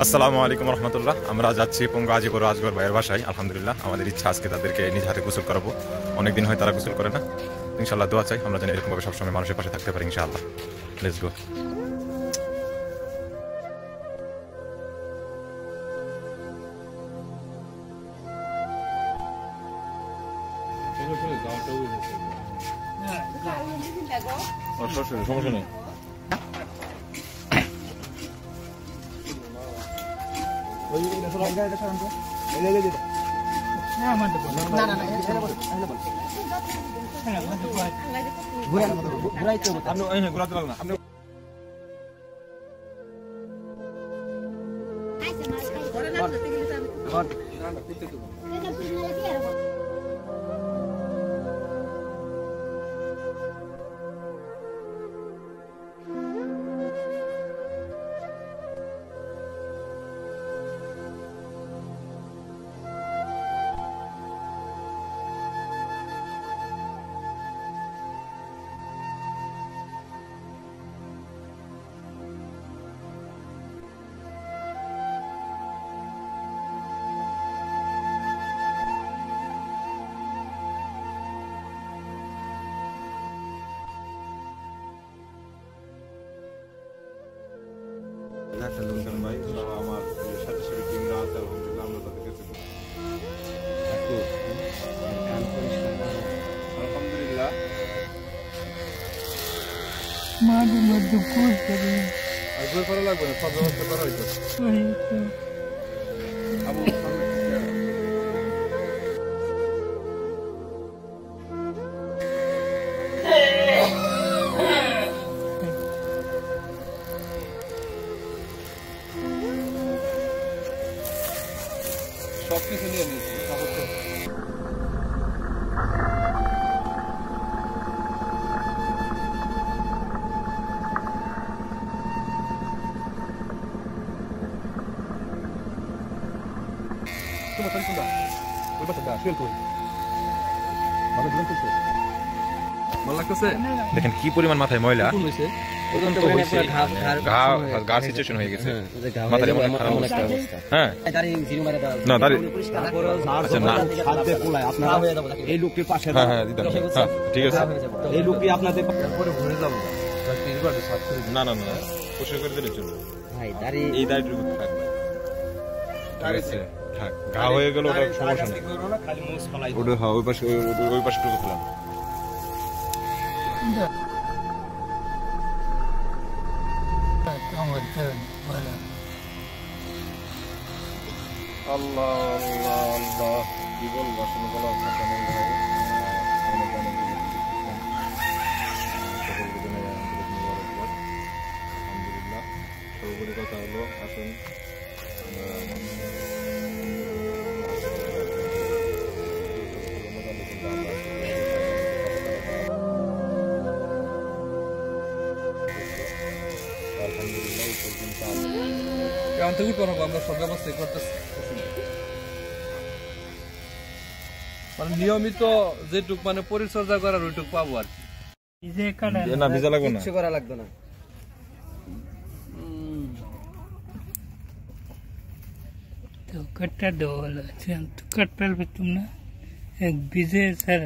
আসসালামু আলাইকুম রহমতুল্লাহ। আমরা যাচ্ছি পঙ্গু আজিবর রাজগর ভাইয়ের বাসায়। আলহামদুলিল্লাহ আমাদের ইচ্ছা আজকে তাদেরকে নিজ হাতে গোসল করাবো। অনেকদিন হয় তারা গোসল করে না। ইনশাআল্লাহ দোয়া চাই আমরা যেন এরকমভাবে সবসময় মানুষের পাশে থাকতে পারি ইনশাআল্লাহ। Let's go. সমস্যা নেই। ভাই আমার সাথে সাথে টিমরা আছে, আলহামদুলিল্লাহ আমরা তাদের কাছে আলহামদুলিল্লাহ মাঝে মধ্যে কোচ করে আর গোল করা লাগবে না, সব ব্যবস্থা করা হয়েছে। সব কিছু নিয়ে নিয়েছি। দেখেন কি পরিমাণ মাথায় ময়লা, সিচুয়েশন হয়ে গেছে। হ্যাঁ না এই লোকটির পাশে ঠিক আছে, এই লোকটি আপনাদের না না না পরিষ্কার করে দিলে চলবে ভাই। এই দাড়িটুকু থাকবে, থাক ঘা হয়ে গেল, ওটা সমস্যা নেই। ওটা হ্যাঁ ওই পাশে টুকু ফেলাম। আল্লাহ আল্লাহ আল্লাহ কি বলবো আসলে বলা ভাষা নেই ভাই। আলহামদুলিল্লাহ সর্বোপরি কথা হলো আসুন আমরা সব ব্যবস্থাই করতেছি। মানে নিয়মিত যেটুক মানে পরিচর্যা করার ওইটুক পাবো আর কি। না ভিজা লাগবে না, কিছু করা লাগবে না। तो कट्टा दो वाला तो कट पर तुमने एक बीजे सर